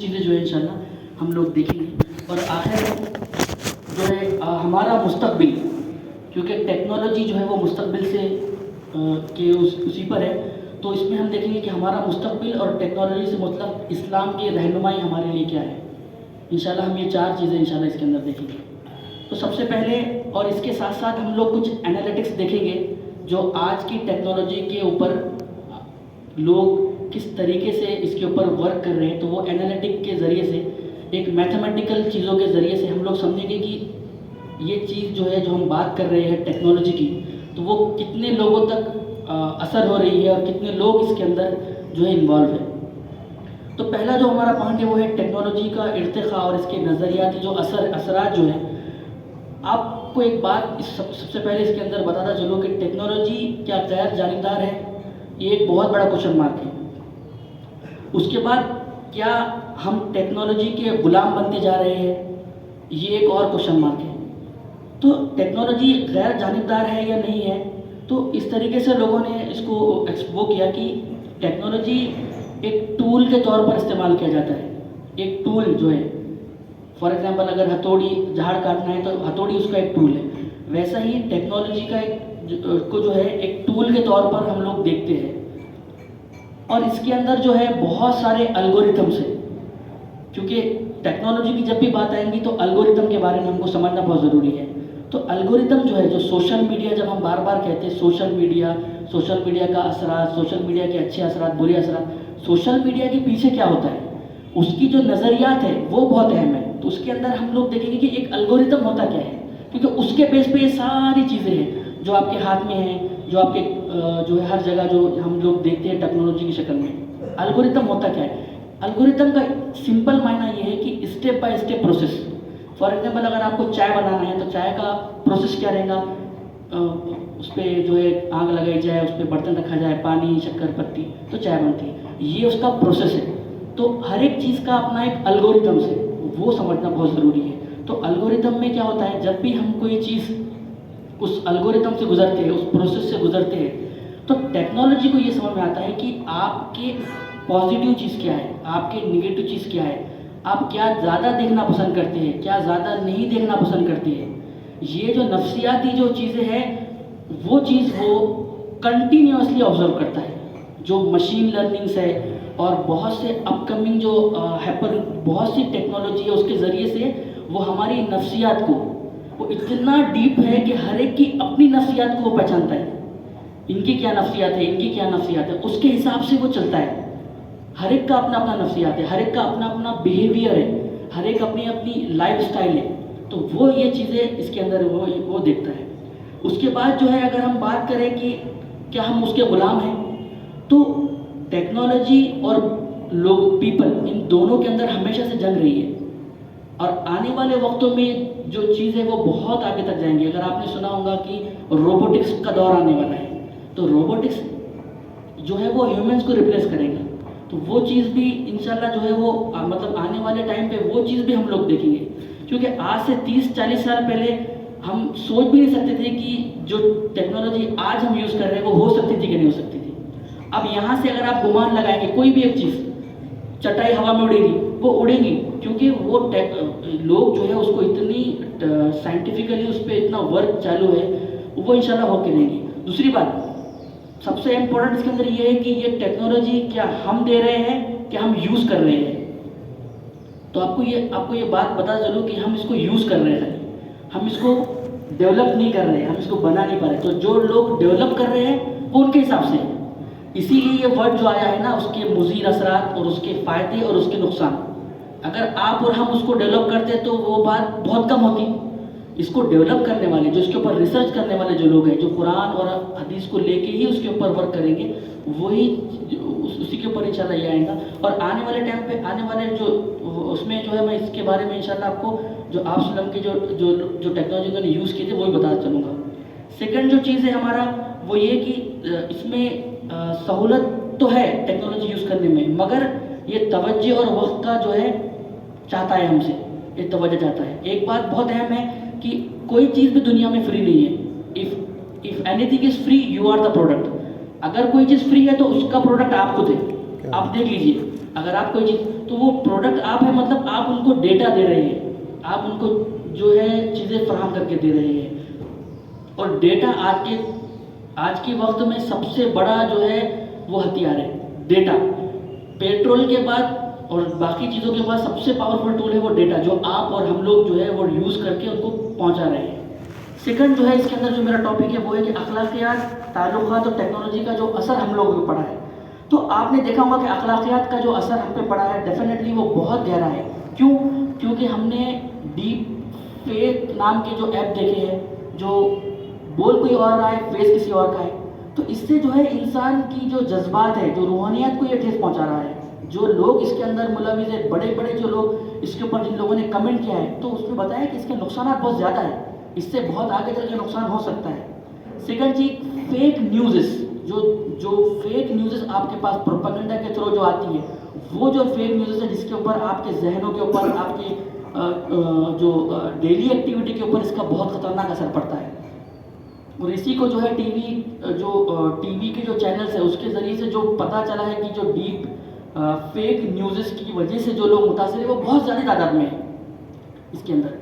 چیزیں جو ہے انشاءاللہ ہم لوگ دیکھیں گے. اور آخر جو ہے ہمارا مستقبل، کیونکہ ٹیکنالوجی جو ہے وہ مستقبل سے اسی پر ہے، تو اس میں ہم دیکھیں گے کہ ہمارا مستقبل اور ٹیکنالوجی سے مطلب اسلام کی رہنمائی ہمارے لیے کیا ہے. انشاءاللہ ہم یہ 4 چیزیں انشاءاللہ اس کے اندر دیکھیں گے. تو سب سے پہلے اور اس کے ساتھ ساتھ ہم لوگ کچھ انالیٹکس دیکھیں گے جو آج کی ٹیکنالوجی کے اوپر لوگ کس طریقے سے اس کے اوپر ورک کر رہے ہیں. تو وہ انالیٹک کے ذریعے سے، ایک میتھمیٹیکل چیزوں کے ذریعے سے ہم لوگ سمجھیں گے کہ یہ چیز جو ہے جو ہم بات کر رہے ہیں ٹیکنالوجی کی، تو وہ کتنے لوگوں تک اثر ہو رہی ہے اور کتنے لوگ اس کے اندر جو ہے انوالو ہیں. تو پہلا جو ہمارا پوائنٹ ہے وہ ہے ٹیکنالوجی کا ارتقاء اور اس کے نظریاتی جو اثرات جو ہیں. آپ کو ایک بات سب سے پہلے اس کے اندر بتاتا چلوں کہ ٹیکنالوجی کیا غیر جانبدار ہے؟ یہ ایک بہت بڑا کوشچن مارک ہے. اس کے بعد کیا ہم ٹیکنالوجی کے غلام بنتے جا رہے ہیں؟ یہ ایک اور کوشچن مارک ہے. تو ٹیکنالوجی غیر جانبدار ہے یا نہیں ہے؟ تو اس طریقے سے لوگوں نے اس کو وہ کیا کہ ٹیکنالوجی ایک ٹول کے طور پر استعمال کیا جاتا ہے. ایک ٹول جو ہے، فار ایگزامپل اگر ہتھوڑی جھاڑ کاٹنا ہے تو ہتھوڑی اس کا ایک ٹول ہے، ویسا ہی ٹیکنالوجی کا کو جو ہے ایک ٹول کے طور پر ہم لوگ دیکھتے ہیں. اور اس کے اندر جو ہے بہت سارے الگوریتھمس ہیں، کیونکہ ٹیکنالوجی کی جب بھی بات آئیں گی تو الگوریتھم کے بارے میں ہم کو سمجھنا بہت ضروری ہے. تو الگوریتھم جو ہے، جو سوشل میڈیا، جب ہم بار بار کہتے ہیں سوشل میڈیا کا اثرات، سوشل میڈیا کے اچھے اثرات، برے اثرات، سوشل میڈیا کے پیچھے کیا ہوتا ہے، اس کی جو نظریات ہے وہ بہت اہم ہے. تو اس کے اندر ہم لوگ دیکھیں گے کہ ایک الگوریتھم ہوتا کیا ہے، کیونکہ اس کے بیس پہ یہ ساری چیزیں ہیں جو آپ کے ہاتھ میں ہیں، جو آپ کے جو ہے ہر جگہ جو ہم لوگ دیکھتے ہیں ٹیکنالوجی کی شکل میں. الگوریتھم ہوتا کیا ہے؟ الگوریتھم کا سمپل معنی یہ ہے کہ step by step process. For example اگر آپ کو چائے بنانا ہے تو چائے کا پروسیس کیا رہے گا؟ اس پہ جو ہے آگ لگائی جائے، اس پہ برتن رکھا جائے، پانی، شکر، پتی، تو چائے بنتی ہے. یہ اس کا پروسیس ہے. تو ہر ایک چیز کا اپنا ایک الگوریتھمس ہے، وہ سمجھنا بہت ضروری ہے. تو الگوریتھم میں کیا ہوتا ہے، جب بھی ہم کوئی چیز اس الگوریتھم سے گزرتے ہیں، اس پروسیس سے گزرتے ہیں، تو ٹیکنالوجی کو یہ سمجھ میں آتا ہے کہ آپ کے پازیٹیو چیز کیا ہے، آپ کے نگیٹو چیز کیا ہے، آپ کیا زیادہ دیکھنا پسند کرتے ہیں، کیا زیادہ نہیں دیکھنا پسند کرتے ہیں. یہ جو نفسیاتی جو چیزیں ہیں، وہ چیز وہ کنٹینیوسلی آبزرو کرتا ہے. جو مشین لرننگس ہے اور بہت سے اپ کمنگ جو بہت سی ٹیکنالوجی ہے، اس کے ذریعے سے وہ ہماری نفسیات کو، وہ اتنا ڈیپ ہے کہ ہر ایک کی اپنی نفسیات کو وہ پہچانتا ہے. ان کی کیا نفسیات ہے، ان کی کیا نفسیات ہے، اس کے حساب سے وہ چلتا ہے. ہر ایک کا اپنا اپنا نفسیات ہے، ہر ایک کا اپنا اپنا بیہیویئر ہے، ہر ایک اپنی اپنی لائف سٹائل ہے. تو وہ یہ چیزیں اس کے اندر وہ دیکھتا ہے. اس کے بعد جو ہے اگر ہم بات کریں کہ کیا ہم اس کے غلام ہیں، تو ٹیکنالوجی اور لوگ، پیپل، ان دونوں کے اندر ہمیشہ سے جنگ رہی ہے. اور آنے والے وقتوں میں جو چیز ہے وہ بہت آگے تک جائیں گی. اگر آپ نے سنا ہوگا کہ روبوٹکس کا دور آنے والا ہے، تو روبوٹکس جو ہے وہ ہیومنس کو ریپلیس کرے گا. تو وہ چیز بھی انشاءاللہ جو ہے وہ مطلب آنے والے ٹائم پہ وہ چیز بھی ہم لوگ دیکھیں گے. کیونکہ آج سے 30-40 سال پہلے ہم سوچ بھی نہیں سکتے تھے کہ جو ٹیکنالوجی آج ہم یوز کر رہے ہیں وہ ہو سکتی تھی کہ نہیں ہو سکتی تھی. اب یہاں سے اگر آپ گمان لگائیں گے کوئی بھی ایک چیز، چٹائی ہوا میں اڑے گی، وہ اڑے گی، کیونکہ وہ لوگ جو ہے اس کو اتنی سائنٹیفکلی اس پہ اتنا ورک چالو ہے، وہ انشاءاللہ ہو کے دیں گی. دوسری بات سب سے امپورٹنٹ اس کے اندر یہ ہے کہ یہ ٹیکنالوجی کیا ہم دے رہے ہیں کہ ہم یوز کر رہے ہیں. تو آپ کو یہ بات بتا چلوں کہ ہم اس کو یوز کر رہے ہیں، ہم اس کو ڈیولپ نہیں کر رہے، ہم اس کو بنا نہیں پا رہے. تو جو لوگ ڈیولپ کر رہے ہیں وہ ان کے حساب سے، اسی لیے یہ ورڈ جو آیا ہے نا، اس کے مضر اثرات اور اس کے فائدے اور اس کے نقصان. اگر آپ اور ہم اس کو ڈیولپ کرتے تو وہ بات بہت کم ہوتی. اس کو ڈیولپ کرنے والے، جو اس کے اوپر ریسرچ کرنے والے جو لوگ ہیں، جو قرآن اور حدیث کو لے کے ہی اس کے اوپر ورک کریں گے، وہی اسی کے اوپر انشاءاللہ یہ آئے گا. اور آنے والے ٹائم پہ آنے والے جو اس میں جو ہے میں اس کے بارے میں انشاءاللہ آپ کو جو آپ وسلم کے جو ٹیکنالوجی نے یوز کی تھی وہی بتاتا چلوں گا. سیکنڈ جو چیز ہے ہمارا وہ یہ کہ اس میں سہولت تو ہے ٹیکنالوجی یوز کرنے میں، مگر یہ توجہ اور وقت کا جو ہے چاہتا ہے، ہم سے یہ توجہ چاہتا ہے. ایک بات بہت اہم ہے کہ کوئی چیز بھی دنیا میں فری نہیں ہے. if anything is free you are the product. اگر کوئی چیز فری ہے تو اس کا پروڈکٹ آپ خود ہے. آپ دیکھ لیجئے، اگر آپ کوئی چیز تو وہ پروڈکٹ آپ ہیں، مطلب آپ ان کو ڈیٹا دے رہے ہیں، آپ ان کو جو ہے چیزیں فراہم کر کے دے رہے ہیں. اور ڈیٹا آج کے وقت میں سب سے بڑا جو ہے وہ ہتھیار ہے ڈیٹا. پیٹرول کے بعد اور باقی چیزوں کے بعد سب سے پاورفل ٹول ہے وہ ڈیٹا، جو آپ اور ہم لوگ جو ہے وہ یوز کر کے ان کو پہنچا رہے ہیں. سیکنڈ جو ہے اس کے اندر جو میرا ٹاپک ہے وہ ہے کہ اخلاقیات، تعلقات اور ٹیکنالوجی کا جو اثر ہم لوگوں پہ پڑا ہے. تو آپ نے دیکھا ہوگا کہ اخلاقیات کا جو اثر ہم پہ پڑا ہے ڈیفینیٹلی وہ بہت گہرا ہے. کیوں؟ کیونکہ ہم نے ڈیپ فیک نام کے جو ایپ دیکھے ہیں، جو بول کوئی اور رہا ہے، فیس کسی اور کا ہے. تو اس سے جو ہے انسان کی جو جذبات ہے، جو روحانیت کو یہ ٹھیس پہنچا رہا ہے. جو لوگ اس کے اندر ملوث ہیں، بڑے بڑے جو لوگ اس کے اوپر جن لوگوں نے کمنٹ کیا ہے، تو اس میں بتایا کہ اس کے نقصانات بہت زیادہ ہیں، اس سے بہت آگے چل کے نقصان ہو سکتا ہے. سیکنڈ چیز، فیک نیوزز، جو فیک نیوزز آپ کے پاس پروپیگنڈا کے تھرو جو آتی ہے، وہ جو فیک نیوزز ہے جس کے اوپر آپ کے ذہنوں کے اوپر، آپ کی جو ڈیلی ایکٹیویٹی کے اوپر اس کا بہت خطرناک اثر پڑتا ہے. اور اسی کو جو ہے ٹی وی کے جو چینلز ہیں اس کے ذریعے سے جو پتہ چلا ہے کہ جو ڈیپ فیک نیوزز کی وجہ سے جو لوگ متاثر ہیں وہ بہت زیادہ تعداد میں ہیں اس کے اندر.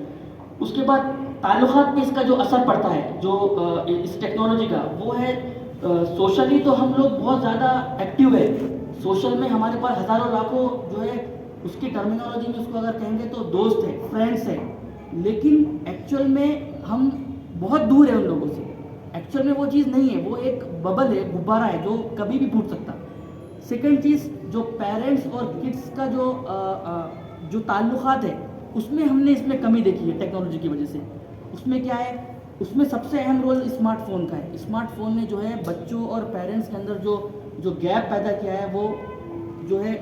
اس کے بعد تعلقات پہ اس کا جو اثر پڑتا ہے جو اس ٹیکنالوجی کا، وہ ہے سوشلی تو ہم لوگ بہت زیادہ ایکٹیو ہے. سوشل میں ہمارے پاس ہزاروں لاکھوں جو ہے اس کی ٹرمینالوجی میں اس کو اگر کہیں گے تو دوست ہیں، فرینڈس ہیں. لیکن ایکچوئل میں ہم بہت دور ہیں ان لوگوں سے. ایکچوئل میں وہ چیز نہیں ہے، وہ ایک ببل ہے، غبارہ ہے جو کبھی بھی پھوٹ سکتا. سیکنڈ چیز، جو پیرنٹس اور کڈس کا جو تعلقات ہے اس میں ہم نے اس میں کمی دیکھی ہے ٹیکنالوجی کی وجہ سے. اس میں کیا ہے، اس میں سب سے اہم رول اسمارٹ فون کا ہے. اسمارٹ فون نے جو ہے بچوں اور پیرنٹس کے اندر جو گیپ پیدا کیا ہے، وہ جو ہے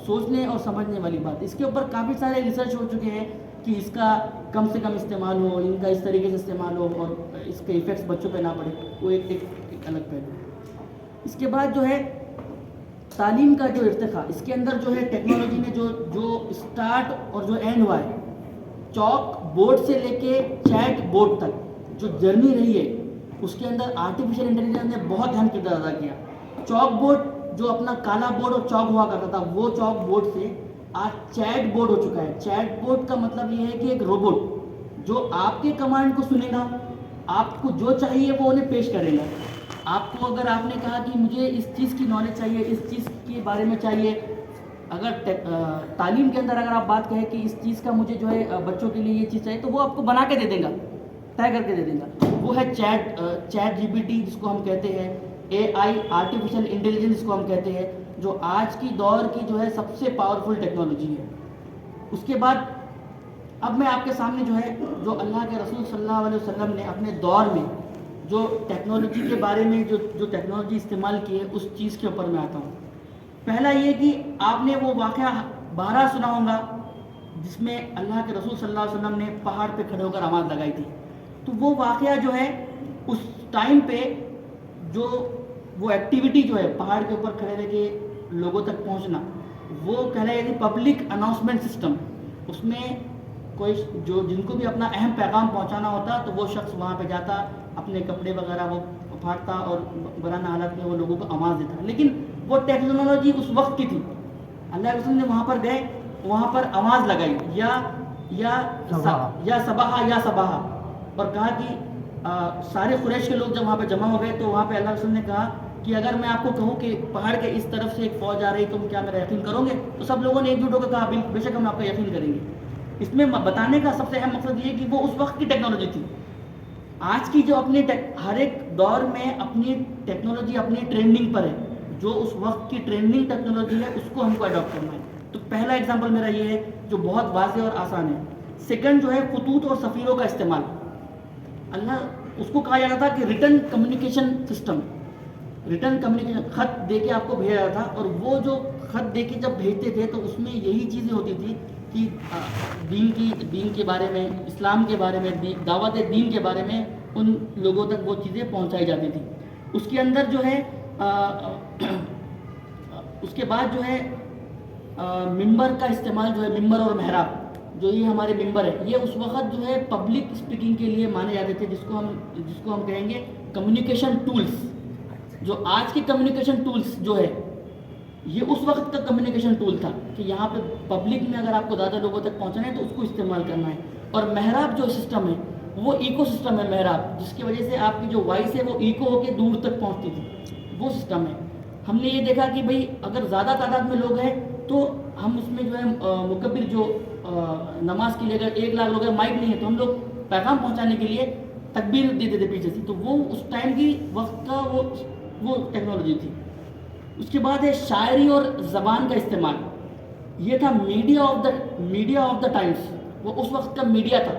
سوچنے اور سمجھنے والی بات. اس کے اوپر کافی سارے ریسرچ ہو چکے ہیں کہ اس کا کم سے کم استعمال ہو، ان کا اس طریقے سے استعمال ہو اور اس کے ایفیکٹس بچوں پہ نہ پڑے، وہ ایک الگ پہلو. اس کے بعد جو ہے تعلیم کا جو ارتقاء، اس کے اندر جو ہے ٹیکنالوجی نے جو اسٹارٹ اور جو اینڈ ہوا ہے، چاک بورڈ سے لے کے چیٹ بورڈ تک جو جرنی رہی ہے، اس کے اندر آرٹیفیشیل انٹیلیجنس نے بہت اہم کردار ادا کیا. چاک بورڈ جو اپنا کالا بورڈ اور چاک ہوا کرتا تھا، وہ چاک بورڈ سے آج چیٹ بورڈ ہو چکا ہے. چیٹ بورڈ کا مطلب یہ ہے کہ ایک روبوٹ جو آپ کے کمانڈ کو سنے گا، آپ کو جو چاہیے وہ انہیں پیش کرے گا. آپ کو اگر آپ نے کہا کہ مجھے اس چیز کی نالج چاہیے، اس چیز کے بارے میں چاہیے، اگر تعلیم کے اندر اگر آپ بات کہیں کہ اس چیز کا مجھے جو ہے بچوں کے لیے یہ چیز چاہیے، تو وہ آپ کو بنا کے دے دے گا، طے کر کے دے دے گا. وہ ہے چیٹ جی پی ٹی جس کو ہم کہتے ہیں، اے آئی، آرٹیفیشیل انٹیلیجنس جس کو ہم کہتے ہیں، جو آج کی دور کی جو ہے سب سے پاورفل ٹیکنالوجی ہے. اس کے بعد اب میں آپ کے سامنے جو ہے جو اللہ کے رسول صلی اللہ علیہ وسلم نے اپنے دور میں جو ٹیکنالوجی کے بارے میں جو ٹیکنالوجی استعمال کی ہے، اس چیز کے اوپر میں آتا ہوں. پہلا یہ کہ آپ نے وہ واقعہ بارہ سنا ہوگا جس میں اللہ کے رسول صلی اللہ علیہ وسلم نے پہاڑ پہ کھڑے ہو کر آواز لگائی تھی. تو وہ واقعہ جو ہے اس ٹائم پہ جو وہ ایکٹیویٹی جو ہے پہاڑ کے اوپر کھڑے رہ کے لوگوں تک پہنچنا، وہ کہلائی جاتی پبلک اناؤنسمنٹ سسٹم. اس میں کوئی جن کو بھی اپنا اہم پیغام پہنچانا ہوتا تو وہ شخص وہاں پہ جاتا، اپنے کپڑے وغیرہ وہ پھاڑتا اور برانہ حالت میں وہ لوگوں کو آواز دیتا. لیکن وہ ٹیکنالوجی اس وقت کی تھی. اللہ کے رسول نے وہاں پر گئے، وہاں پر آواز لگائی یا صباحا اور کہا کہ سارے قریش کے لوگ جب وہاں پہ جمع ہو گئے تو وہاں پہ اللہ کے رسول نے کہا کہ اگر میں آپ کو کہوں کہ پہاڑ کے اس طرف سے ایک فوج آ رہی تم کیا میرا یقین کرو گے؟ تو سب لوگوں نے ایک جٹ ہو کر کہا بے شک ہم آپ کا یقین کریں گے. اس میں بتانے کا سب سے اہم مقصد یہ کہ وہ اس وقت کی ٹیکنالوجی تھی. آج کی جو اپنی ہر ایک دور میں اپنی ٹیکنالوجی اپنی ٹرینڈنگ پر ہے. جو اس وقت کی ٹرینڈنگ ٹیکنالوجی ہے اس کو ہم کو اڈاپٹ کرنا ہے. تو پہلا ایگزامپل میرا یہ ہے جو بہت واضح اور آسان ہے. سیکنڈ جو ہے خطوط اور سفیروں کا استعمال. اس کو کہا جاتا تھا کہ written communication system. Written communication خط دے کے آپ کو بھیجا جاتا تھا، اور وہ جو خط دے کے جب بھیجتے تھے تو اس میں یہی چیزیں ہوتی تھی کہ دین کے بارے میں، اسلام کے بارے میں، دعوت دین کے بارے میں ان لوگوں تک وہ چیزیں پہنچائی جاتی تھی. اس کے اندر جو ہے اس کے بعد جو ہے ممبر کا استعمال جو ہے، ممبر اور محراب جو یہ ہمارے ممبر ہے، یہ اس وقت جو ہے پبلک اسپیکنگ کے لیے مانے جاتے تھے، جس کو ہم کہیں گے کمیونیکیشن ٹولز. جو آج کے کمیونیکیشن ٹولز جو ہے یہ اس وقت کا کمیونیکیشن ٹول تھا کہ یہاں پہ پبلک میں اگر آپ کو زیادہ لوگوں تک پہنچنا ہے تو اس کو استعمال کرنا ہے. اور محراب جو سسٹم ہے وہ ایکو سسٹم ہے محراب، جس کی وجہ سے آپ کی جو وائس ہے وہ ایکو ہو کے دور تک پہنچتی تھی، وہ سسٹم ہے. ہم نے یہ دیکھا کہ بھئی اگر زیادہ تعداد میں لوگ ہیں تو ہم اس میں جو ہے مکبر جو نماز کے لیے اگر 1,00,000 لوگ ہیں، مائک نہیں ہے تو ہم لوگ پیغام پہنچانے کے لیے تکبیر دیتے تھے پیچھے سے. تو وہ اس ٹائم کی وقت کا وہ ٹیکنالوجی تھی. اس کے بعد ہے شاعری اور زبان کا استعمال. یہ تھا میڈیا آف دا ٹائمس. وہ اس وقت کا میڈیا تھا،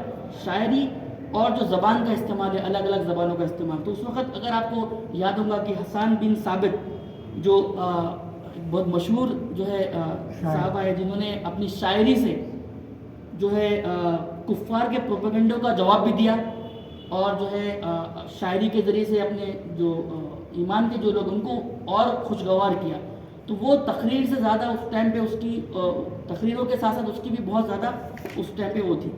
شاعری اور جو زبان کا استعمال ہے، الگ الگ زبانوں کا استعمال. تو اس وقت اگر آپ کو یاد ہوگا کہ حسان بن ثابت جو بہت مشہور جو ہے صحابہ ہے، جنہوں نے اپنی شاعری سے جو ہے کفار کے پروپیگنڈوں کا جواب بھی دیا اور جو ہے شاعری کے ذریعے سے اپنے جو ایمان کے جو لوگ ان کو اور خوشگوار کیا. تو وہ تقریر سے زیادہ اس ٹائم پہ اس کی تقریروں کے ساتھ ساتھ اس کی بھی بہت زیادہ اس ٹائم پہ وہ تھی.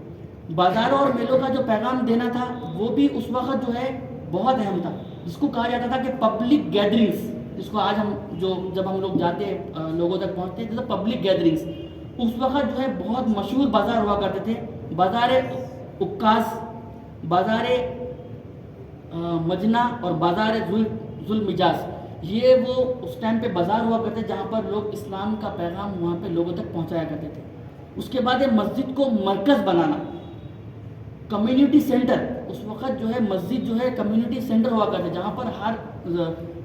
بازاروں اور میلوں کا جو پیغام دینا تھا وہ بھی اس وقت جو ہے بہت اہم تھا، جس کو کہا جاتا تھا کہ پبلک گیدرنگس، جس کو آج ہم جب ہم لوگ جاتے ہیں لوگوں تک پہنچتے ہیں تو پبلک گیدرنگس. اس وقت جو ہے بہت مشہور بازار ہوا کرتے تھے، بازار عکاظ، بازار مجنہ اور بازار ذوالمجاز. یہ وہ اس ٹائم پہ بازار ہوا کرتے جہاں پر لوگ اسلام کا پیغام وہاں پہ لوگوں تک پہنچایا کرتے تھے. اس کے بعد ہے مسجد کو مرکز بنانا، کمیونٹی سینٹر. اس وقت جو ہے مسجد جو ہے کمیونٹی سینٹر ہوا کرتے جہاں پر ہر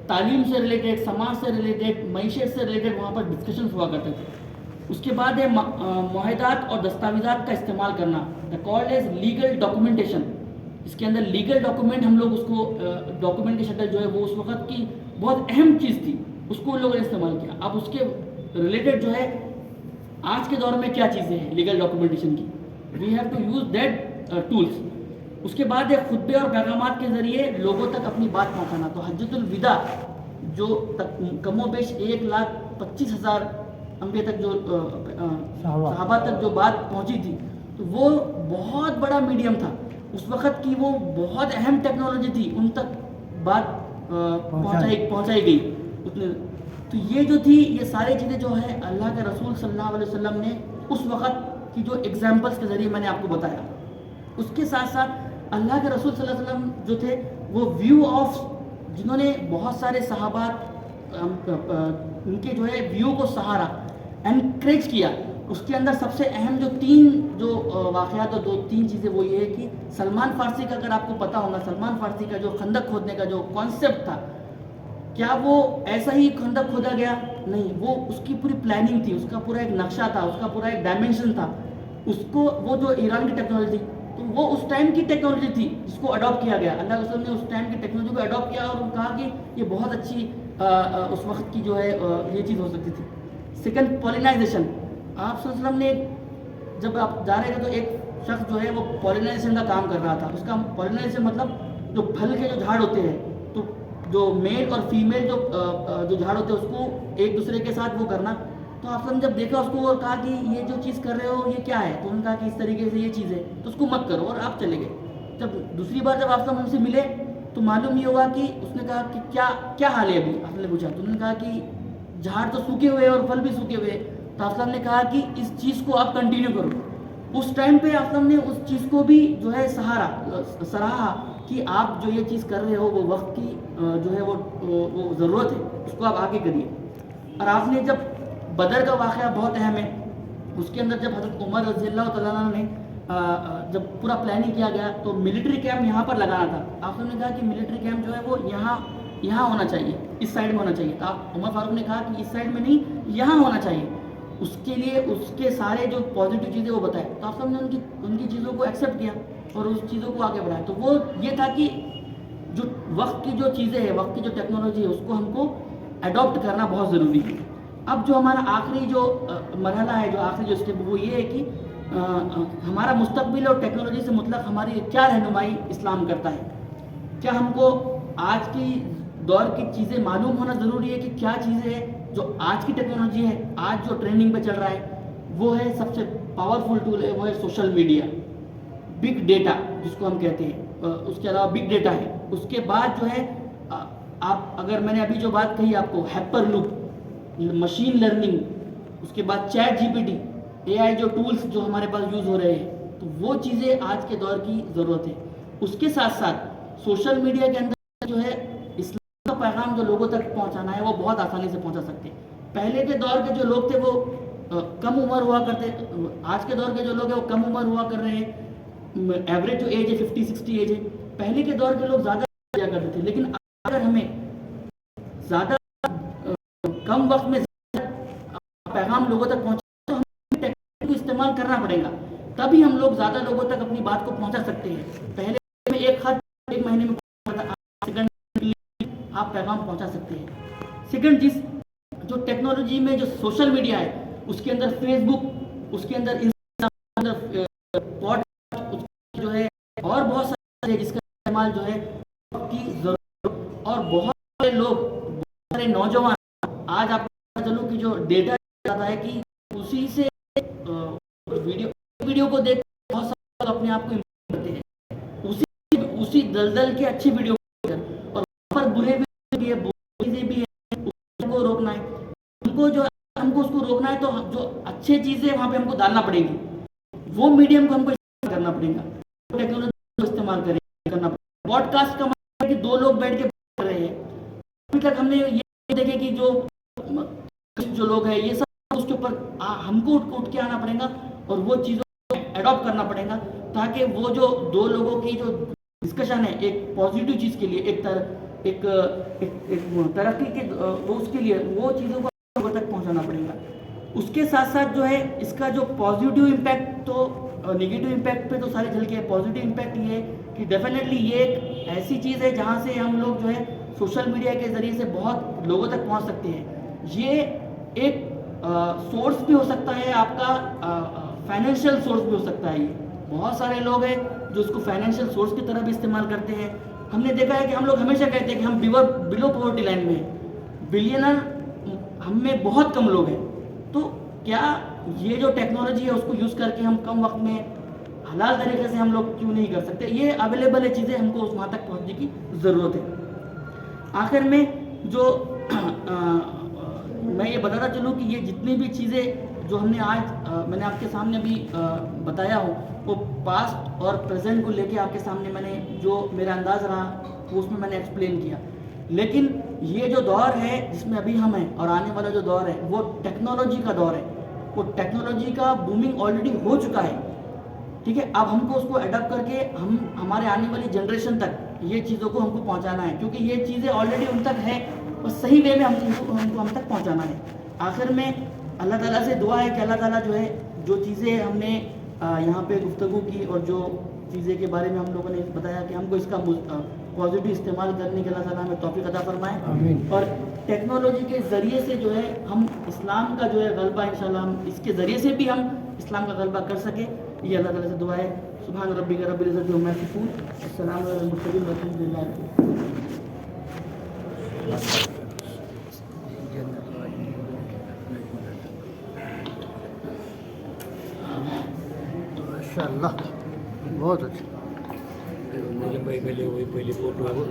تعلیم سے ریلیٹڈ، سماج سے ریلیٹڈ، معیشت سے ریلیٹڈ وہاں پر ڈسکشنز ہوا کرتے تھے. اس کے بعد ہے معاہدات اور دستاویزات کا استعمال کرنا، کالڈ ایز لیگل ڈاکومنٹیشن. اس کے اندر لیگل ڈاکومنٹ ہم لوگ اس کو ڈاکومنٹ کی شکل جو ہے وہ اس وقت کی بہت اہم چیز تھی، اس کو ان لوگوں نے استعمال کیا. اب اس کے ریلیٹڈ جو ہے آج کے دور میں کیا چیزیں ہیں لیگل ڈاکومنٹیشن کی، we have to use that tools. اس کے بعد ہے خطبے اور پیغامات کے ذریعے لوگوں تک اپنی بات پہنچانا. تو حجۃ الوداع جو کم و بیش 1,25,000 انبیاء تک جو صحابہ تک جو بات پہنچی تھی، تو وہ بہت بڑا میڈیم تھا. اس وقت کی وہ بہت اہم ٹیکنالوجی تھی، ان تک بات پہنچائی گئی اتنے. تو یہ جو تھی یہ ساری چیزیں جو ہے اللہ کے رسول صلی اللہ علیہ وسلم نے اس وقت کی جو ایگزامپلس کے ذریعے میں نے آپ کو بتایا. اس کے ساتھ ساتھ اللہ کے رسول صلی اللہ علیہ وسلم جو تھے وہ ویو آف، جنہوں نے بہت سارے صحابات ان کے جو ہے ویو کو سہارا، انکریج کیا. اس کے اندر سب سے اہم جو 3 واقعات اور 2-3 چیزیں وہ یہ ہے کہ سلمان فارسی کا اگر آپ کو پتہ ہوگا، سلمان فارسی کا جو خندق کھودنے کا جو کانسیپٹ تھا، کیا وہ ایسا ہی خندق کھودا گیا؟ نہیں، وہ اس کی پوری پلاننگ تھی، اس کا پورا ایک نقشہ تھا، اس کا پورا ایک ڈائمنشن تھا. اس کو وہ جو ایران کی ٹیکنالوجی تھی تو وہ اس ٹائم کی ٹیکنالوجی تھی جس کو اڈاپٹ کیا گیا. اللہ کے رسول نے اس ٹائم کی ٹیکنالوجی کو اڈاپٹ کیا اور کہا کہ یہ بہت اچھی اس وقت کی جو ہے یہ چیز ہو سکتی تھی. سیکنڈ، پولینائزیشن. آپ صلی اللہ علیہ وسلم نے جب آپ جا رہے تھے تو ایک شخص جو ہے وہ پولینائزیشن کا کام کر رہا تھا. اس کا پولینائزیشن مطلب جو پھل کے جو جھاڑ ہوتے ہیں تو جو میل اور فیمیل جو جھاڑ ہوتے ہیں اس کو ایک دوسرے کے ساتھ وہ کرنا. تو آپ نے جب دیکھا اس کو اور کہا کہ یہ جو چیز کر رہے ہو یہ کیا ہے، تو انہوں نے کہا کہ اس طریقے سے یہ چیز ہے تو اس کو مت کرو، اور آپ چلے گئے. جب دوسری بار جب آپ ان سے ملے تو معلوم یہ ہوا کہ اس نے کہا کہ کیا حال ہے ابھی. آپ نے پوچھا تو انہوں نے کہا کہ جھاڑ تو سوکھے ہوئے اور پھل بھی سوکھے ہوئے. تو آپ نے کہا کہ اس چیز کو آپ کنٹینیو کرو. اس ٹائم پہ آپ نے اس چیز کو بھی جو ہے سراہا کہ آپ جو یہ چیز کر رہے ہو وہ وقت کی جو ہے وہ ضرورت ہے، اس کو آپ آگے کریے. اور آپ نے جب بدر کا واقعہ بہت اہم ہے، اس کے اندر جب حضرت عمر رضی اللہ تعالیٰ عنہ نے جب پورا پلاننگ کیا گیا تو ملٹری کیمپ یہاں پر لگانا تھا. آپ نے کہا کہ ملٹری کیمپ جو ہے وہ یہاں ہونا چاہیے، اس سائڈ میں ہونا چاہیے. تو آپ عمر فاروق نے کہا کہ اس سائڈ میں نہیں، یہاں ہونا چاہیے. اس کے لیے اس کے سارے جو پازیٹیو چیزیں وہ بتائے. تو آپ نے ان کی چیزوں کو ایکسیپٹ کیا اور اس چیزوں کو آگے بڑھایا. تو وہ یہ تھا کہ جو وقت کی جو چیزیں ہیں، وقت کی جو ٹیکنالوجی ہے، اس کو ہم کو اڈاپٹ کرنا بہت ضروری ہے. اب جو ہمارا آخری جو مرحلہ ہے، جو آخری جو اسٹیپ وہ یہ ہے کہ ہمارا مستقبل اور ٹیکنالوجی سے متعلق ہماری کیا رہنمائی اسلام کرتا ہے. کیا ہم کو آج کی دور کی چیزیں معلوم ہونا ضروری ہے کہ کیا چیزیں ہیں جو آج کی ٹیکنالوجی ہے، آج جو ٹرینڈنگ پہ چل رہا ہے وہ ہے سب سے پاورفل ٹول ہے، وہ ہے سوشل میڈیا، بگ ڈیٹا جس کو ہم کہتے ہیں. اس کے علاوہ بگ ڈیٹا ہے. اس کے بعد جو ہے آپ اگر میں نے ابھی جو بات کہی آپ کو ہیپر لوپ، مشین لرننگ, اس کے بعد چیٹ جی پی ٹی, اے آئی جو ٹولز جو ہمارے پاس یوز ہو رہے ہیں, تو وہ چیزیں آج کے دور کی ضرورت ہے. اس کے ساتھ ساتھ سوشل میڈیا کے اندر جو ہے اسلام کا پیغام جو لوگوں تک پہنچانا ہے وہ بہت آسانی سے پہنچا سکتے ہیں. پہلے کے دور کے جو لوگ تھے وہ کم عمر ہوا کرتے, آج کے دور کے جو لوگ ہیں وہ کم عمر ہوا کر رہے ہیں, ایوریج جو ایج ہے 50-60 ایج ہے. پہلے کے دور کے لوگ زیادہ کیا کرتے تھے, لیکن اگر ہمیں زیادہ کم وقت میں پیغام لوگوں تک پہنچا تو ہمیں ٹیکنالوجی کو استعمال کرنا پڑے گا, تبھی ہم لوگ زیادہ لوگوں تک اپنی بات کو پہنچا سکتے ہیں. پہلے میں ایک خط ایک مہینے میں آپ پیغام پہنچا سکتے ہیں. سیکنڈ چیز, جو ٹیکنالوجی میں جو سوشل میڈیا ہے اس کے اندر فیس بک, اس کے اندر جو ہے اور بہت سارے جس کا استعمال جو ہے کی ضرورت, اور بہت سارے لوگ, بہت سارے نوجوان آج آپ کو چلوں کہ جو ڈیٹا جاتا ہے کہ اسی سے ویڈیو کو دیکھ بہت سارے لوگ اپنے آپ کو امپروو کرتے ہیں, اسی دلدل کے اچھی ویڈیو اور وہاں پر برے بھی ہے, چیزیں بھی ہیں, اس کو روکنا ہے. ہم کو جو ہم کو اس کو روکنا ہے تو جو اچھے چیزیں وہاں پہ ہم کو ڈالنا پڑیں گی, وہ میڈیم کو ہم کو استعمال کرنا پڑے گا, ٹیکنالوجی کو استعمال کرنا پڑے گا. پوڈ کاسٹ کا مطلب ہے کہ دو لوگ بیٹھ کے بات کر رہے ہیں. ابھی تک ہم نے یہ دیکھے کہ جو لوگ ہیں یہ سب اس کے اوپر ہم کو اٹھ کے آنا پڑے گا اور وہ چیزوں کو ایڈاپٹ کرنا پڑے گا, تاکہ وہ جو دو لوگوں کی جو ڈسکشن ہے ایک پازیٹیو چیز کے لیے, ایک ترقی کے اس کے لیے وہ چیزوں کو لوگوں تک پہنچانا پڑے گا. اس کے ساتھ ساتھ جو ہے اس کا جو پازیٹیو امپیکٹ, تو نگیٹو امپیکٹ پہ تو سارے چل کے ہے, پازیٹیو امپیکٹ یہ ہے کہ ڈیفینیٹلی یہ ایک ایسی چیز ہے جہاں سے ہم لوگ جو ہے سوشل میڈیا کے ذریعے سے بہت لوگوں تک پہنچ سکتے ہیں. یہ ایک سورس بھی ہو سکتا ہے آپ کا, فائنینشیل سورس بھی ہو سکتا ہے. یہ بہت سارے لوگ ہیں جو اس کو فائنینشیل سورس کی طرح بھی استعمال کرتے ہیں. ہم نے دیکھا ہے کہ ہم لوگ ہمیشہ کہتے ہیں کہ ہم بلو پاورٹی لائن میں ہیں, بلینر ہم میں بہت کم لوگ ہیں. تو کیا یہ جو ٹیکنالوجی ہے اس کو یوز کر کے ہم کم وقت میں حلال طریقے سے ہم لوگ کیوں نہیں کر سکتے؟ یہ اویلیبل ہے چیزیں, ہم کو وہاں تک پہنچنے کی ضرورت ہے. آخر میں جو میں یہ بتاتا چلوں کہ یہ جتنی بھی چیزیں جو ہم نے آج میں نے آپ کے سامنے ابھی بتایا ہوں, وہ پاسٹ اور پریزنٹ کو لے کے آپ کے سامنے میں نے جو میرا انداز رہا وہ اس میں نے ایکسپلین کیا. لیکن یہ جو دور ہے جس میں ابھی ہم ہیں اور آنے والا جو دور ہے وہ ٹیکنالوجی کا دور ہے. وہ ٹیکنالوجی کا بومنگ آلریڈی ہو چکا ہے, ٹھیک ہے. اب ہم کو اس کو اڈاپٹ کر کے ہمارے آنے والی جنریشن تک یہ چیزوں کو ہم کو پہنچانا ہے, کیونکہ یہ چیزیں آلریڈی ان تک ہے, بس صحیح وے میں ہم تک پہنچانا ہے. آخر میں اللہ تعالیٰ سے دعا ہے کہ اللہ تعالیٰ جو ہے جو چیزیں ہم نے یہاں پہ گفتگو کی اور جو چیزیں کے بارے میں ہم لوگوں نے بتایا کہ ہم کو اس کا پازیٹیو استعمال کرنے کے اللہ تعالیٰ ہمیں توفیق عطا فرمائے, اور ٹیکنالوجی کے ذریعے سے جو ہے ہم اسلام کا جو ہے غلبہ انشاءاللہ ہم اس کے ذریعے سے بھی ہم اسلام کا غلبہ کر سکیں. یہ اللہ تعالیٰ سے دعا ہے. سبحان ربک رب العزت عما یصفون, السلام علی المرسلین والحمد للہ. ماشاءاللہ بہت اچھا. پہلے فوٹو